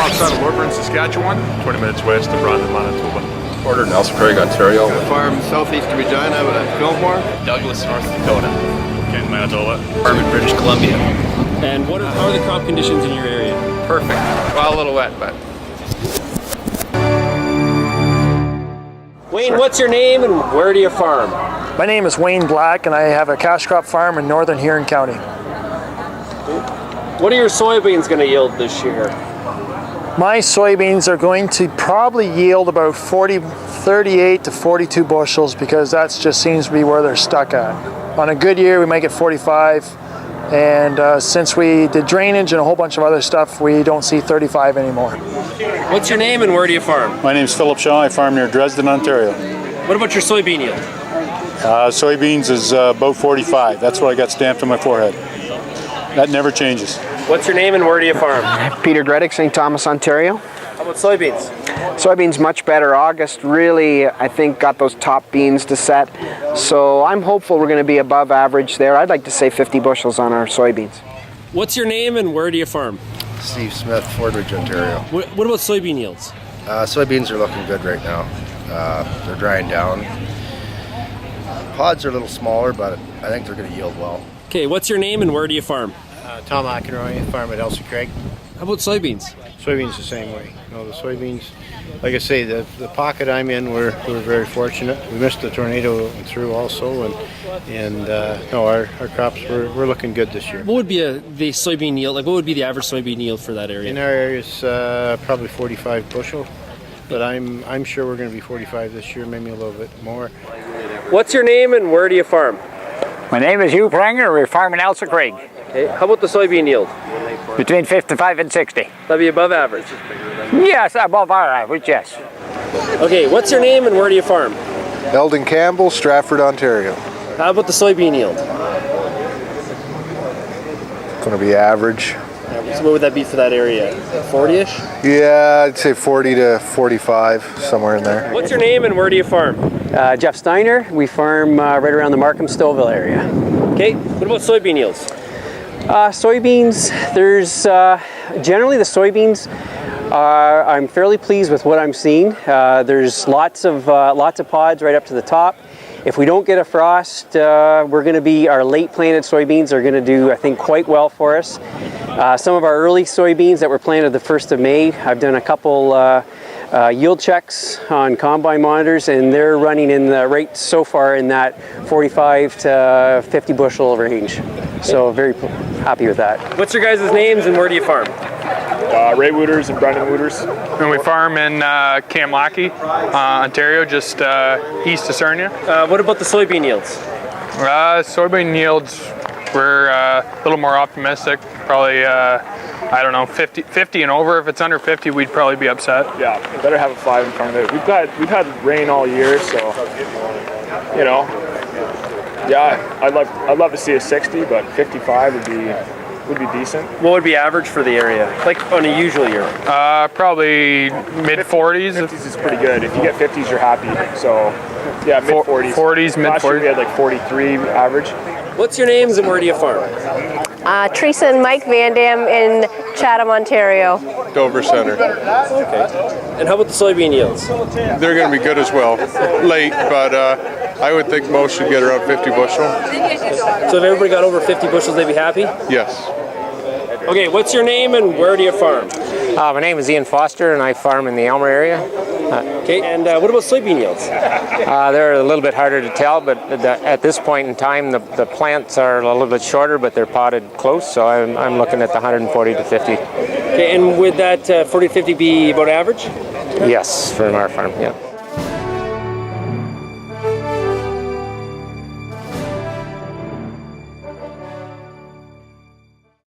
outside of Lourdes, Saskatchewan, 20 minutes west of Brandon, Manitoba. Porter, Nelson Craig, Ontario. Farm southeast of Regina at Fillmore. Douglas, North Dakota. Kent, Manitoba. Farm in British Columbia. And how are the crop conditions in your area? Perfect. Well, a little wet, but. Wayne, what's your name and where do you farm? My name is Wayne Black and I have a cash crop farm in northern Huron County. What are your soybeans going to yield this year? My soybeans are going to probably yield about 38 to 42 bushels because that just seems to be where they're stuck at. On a good year we might get 45, and since we did drainage and a whole bunch of other stuff, we don't see 35 anymore. What's your name and where do you farm? My name's Philip Shaw. I farm near Dresden, Ontario. What about your soybean yield? Soybeans is about 45. That's what I got stamped on my forehead. That never changes. What's your name and where do you farm? Peter Dreddick, St. Thomas, Ontario. How about soybeans? Soybeans much better. August really, I think, got those top beans to set. So I'm hopeful we're going to be above average there. I'd like to say 50 bushels on our soybeans. What's your name and where do you farm? Steve Smith, Fordridge, Ontario. What about soybean yields? Soybeans are looking good right now. They're drying down. Pods are a little smaller, but I think they're going to yield well. Okay, what's your name and where do you farm? Tom Akinroy, farm at Elsie Craig. How about soybeans? Soybeans the same way. No, the soybeans, like I say, the pocket I'm in, we're very fortunate. We missed the tornado through also, and no, our crops we're looking good this year. What would be the soybean yield? Like, what would be the average soybean yield for that area? In our area, it's probably 45 bushel, but I'm sure we're going to be 45 this year, maybe a little bit more. What's your name and where do you farm? My name is Hugh Pranger. We're farming Elsa Craig. Okay, how about the soybean yield? Between 55 and 60. That'd be above average. Yes, above our average, yes. Okay, what's your name and where do you farm? Eldon Campbell, Stratford, Ontario. How about the soybean yield? It's going to be average. So what would that be for that area? 40-ish? Yeah, I'd say 40 to 45, somewhere in there. What's your name and where do you farm? Jeff Steiner. We farm right around the Markham-Stouffville area. Okay, what about soybean yields? Soybeans, there's generally the soybeans I'm fairly pleased with what I'm seeing. There's lots of pods right up to the top. If we don't get a frost, our late planted soybeans are going to do, I think, quite well for us. Some of our early soybeans that were planted the 1st of May, I've done a couple yield checks on combine monitors, and they're running in the rate so far in that 45 to 50 bushel range. So very happy with that. What's your guys' names and where do you farm? Ray Wooters and Brendan Wooters. And we farm in Kamlaki, Ontario, just east of Sarnia. What about the soybean yields? Soybean yields, we're a little more optimistic. Probably, I don't know, 50 and over. If it's under 50, we'd probably be upset. Yeah, we better have a 5 in front of it. We've had rain all year, so you know. Yeah, I'd love to see a 60, but 55 would be decent. What would be average for the area, like on a usual year? Probably mid-40s. 50s is pretty good. If you get 50s, you're happy. So yeah, mid-40s. 40s, mid-40s. Last year we had like 43 average. What's your names and where do you farm? Teresa and Mike Van Dam in Chatham, Ontario. Dover Center. Okay. And how about the soybean yields? They're going to be good as well. Late, but I would think most should get around 50 bushel. So if everybody got over 50 bushels, they'd be happy? Yes. Okay, what's your name and where do you farm? My name is Ian Foster and I farm in the Elmer area. Okay, and what about soybean yields? They're a little bit harder to tell, but at this point in time, the plants are a little bit shorter, but they're potted close, so I'm looking at the 140 to 50. Okay, and would that 40 to 50 be about average? Yes, from our farm, yeah.